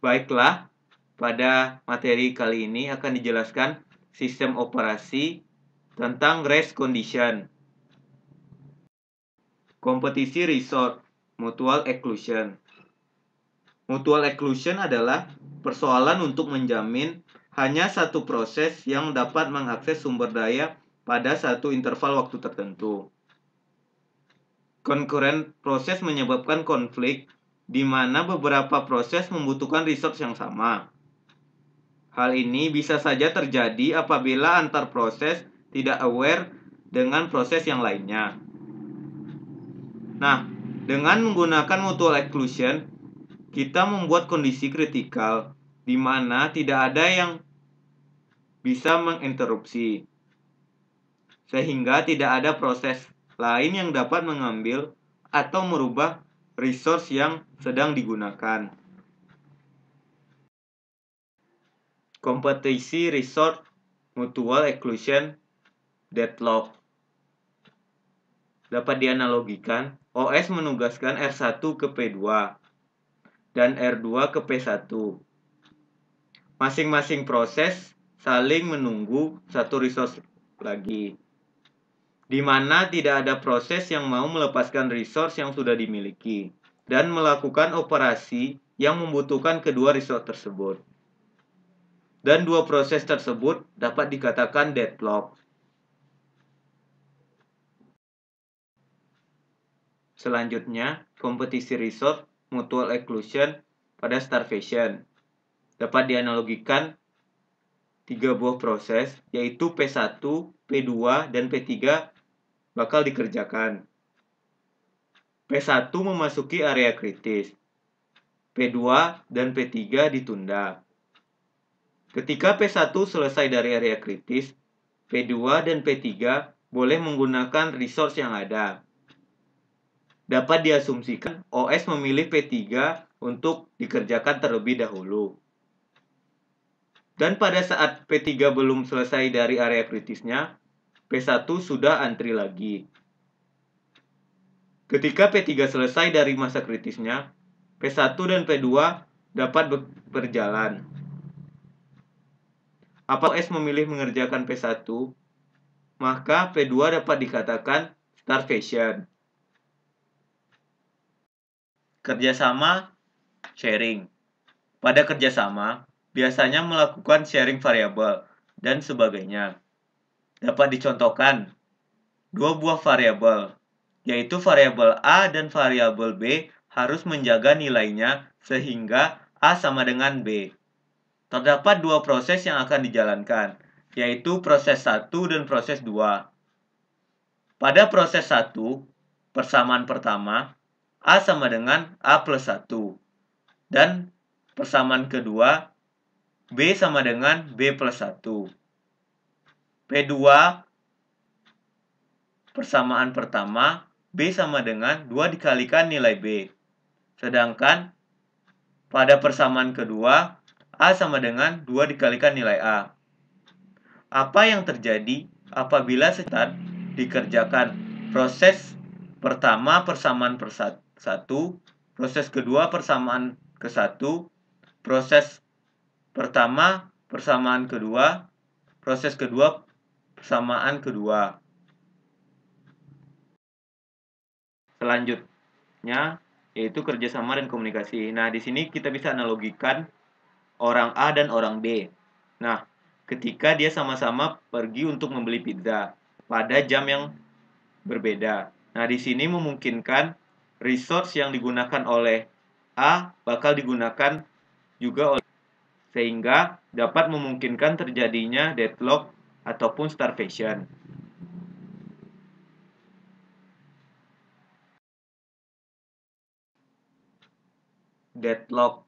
Baiklah, pada materi kali ini akan dijelaskan sistem operasi tentang race condition, kompetisi resort, mutual exclusion. Mutual exclusion adalah persoalan untuk menjamin hanya satu proses yang dapat mengakses sumber daya pada satu interval waktu tertentu. Concurrent proses menyebabkan konflik di mana beberapa proses membutuhkan resource yang sama. Hal ini bisa saja terjadi apabila antar proses tidak aware dengan proses yang lainnya. Nah, dengan menggunakan mutual exclusion, kita membuat kondisi kritikal di mana tidak ada yang bisa menginterupsi, sehingga tidak ada proses lain yang dapat mengambil atau merubah resource yang sedang digunakan. Kompetisi resource mutual exclusion deadlock dapat dianalogikan, OS menugaskan R1 ke P2 dan R2 ke P1. Masing-masing proses saling menunggu satu resource lagi, di mana tidak ada proses yang mau melepaskan resource yang sudah dimiliki dan melakukan operasi yang membutuhkan kedua resource tersebut. Dan dua proses tersebut dapat dikatakan deadlock. Selanjutnya, kompetisi resource mutual exclusion pada starvation dapat dianalogikan tiga buah proses, yaitu P1, P2, dan P3 bakal dikerjakan. P1 memasuki area kritis, P2 dan P3 ditunda. Ketika P1 selesai dari area kritis, P2 dan P3 boleh menggunakan resource yang ada. Dapat diasumsikan OS memilih P3 untuk dikerjakan terlebih dahulu. Dan pada saat P3 belum selesai dari area kritisnya, P1 sudah antri lagi. Ketika P3 selesai dari masa kritisnya, P1 dan P2 dapat berjalan. Apabila OS memilih mengerjakan P1, maka P2 dapat dikatakan starvation. Kerjasama sharing. Pada kerjasama, biasanya melakukan sharing variabel dan sebagainya. Dapat dicontohkan dua buah variabel, yaitu variabel A dan variabel B harus menjaga nilainya sehingga A sama dengan B. Terdapat dua proses yang akan dijalankan, yaitu proses 1 dan proses 2. Pada proses 1, persamaan pertama, A sama dengan A plus 1. Dan persamaan kedua, B sama dengan B plus 1. P2, persamaan pertama, B sama dengan 2 dikalikan nilai B. Sedangkan pada persamaan kedua, A sama dengan 2 dikalikan nilai A. Apa yang terjadi apabila start dikerjakan proses pertama persamaan per 1, proses kedua persamaan ke 1, proses pertama persamaan kedua, proses kedua persamaan kedua. Selanjutnya yaitu kerjasama dan komunikasi. Nah, di sini kita bisa analogikan orang A dan orang B. Nah, ketika dia sama-sama pergi untuk membeli pizza pada jam yang berbeda. Nah, di sini memungkinkan resource yang digunakan oleh A bakal digunakan juga oleh, sehingga dapat memungkinkan terjadinya deadlock ataupun starvation. Deadlock.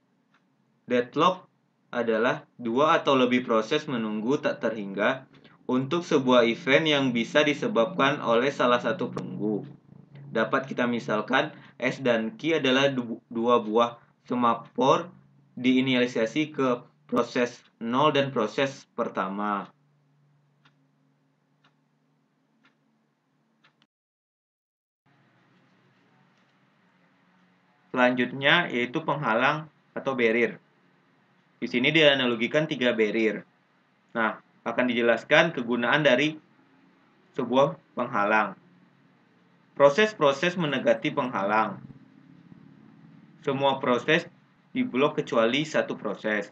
Deadlock adalah dua atau lebih proses menunggu tak terhingga untuk sebuah event yang bisa disebabkan oleh salah satu penunggu. Dapat kita misalkan S dan Q adalah dua buah semaphore diinisialisasi ke proses 0 dan proses pertama. Selanjutnya yaitu penghalang atau barrier. Di sini dianalogikan 3 barrier. Nah, akan dijelaskan kegunaan dari sebuah penghalang. Proses-proses menegati penghalang. Semua proses diblok kecuali satu proses.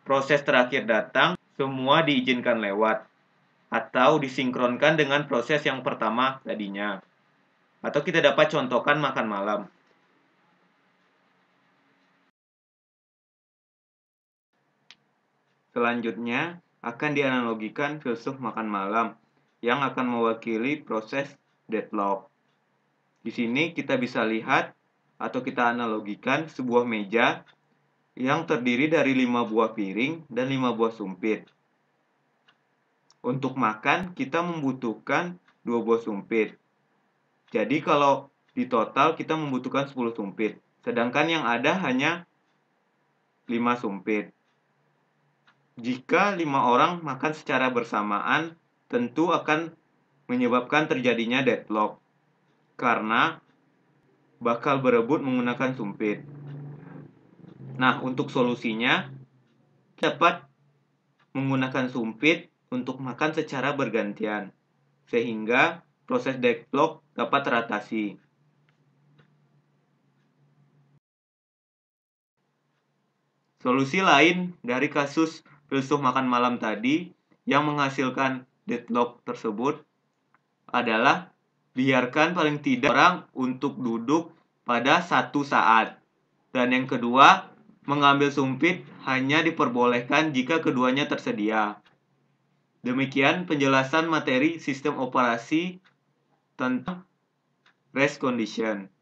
Proses terakhir datang, semua diizinkan lewat, atau disinkronkan dengan proses yang pertama tadinya. Atau kita dapat contohkan makan malam. Selanjutnya akan dianalogikan filsuf makan malam yang akan mewakili proses deadlock. Di sini kita bisa lihat atau kita analogikan sebuah meja yang terdiri dari 5 buah piring dan 5 buah sumpit. Untuk makan kita membutuhkan 2 buah sumpit. Jadi kalau di total kita membutuhkan 10 sumpit. Sedangkan yang ada hanya 5 sumpit. Jika 5 orang makan secara bersamaan, tentu akan menyebabkan terjadinya deadlock karena bakal berebut menggunakan sumpit. Nah, untuk solusinya dapat menggunakan sumpit untuk makan secara bergantian sehingga proses deadlock dapat teratasi. Solusi lain dari kasus filsuf makan malam tadi yang menghasilkan deadlock tersebut adalah biarkan paling tidak orang untuk duduk pada satu saat. Dan yang kedua, mengambil sumpit hanya diperbolehkan jika keduanya tersedia. Demikian penjelasan materi sistem operasi tentang race condition.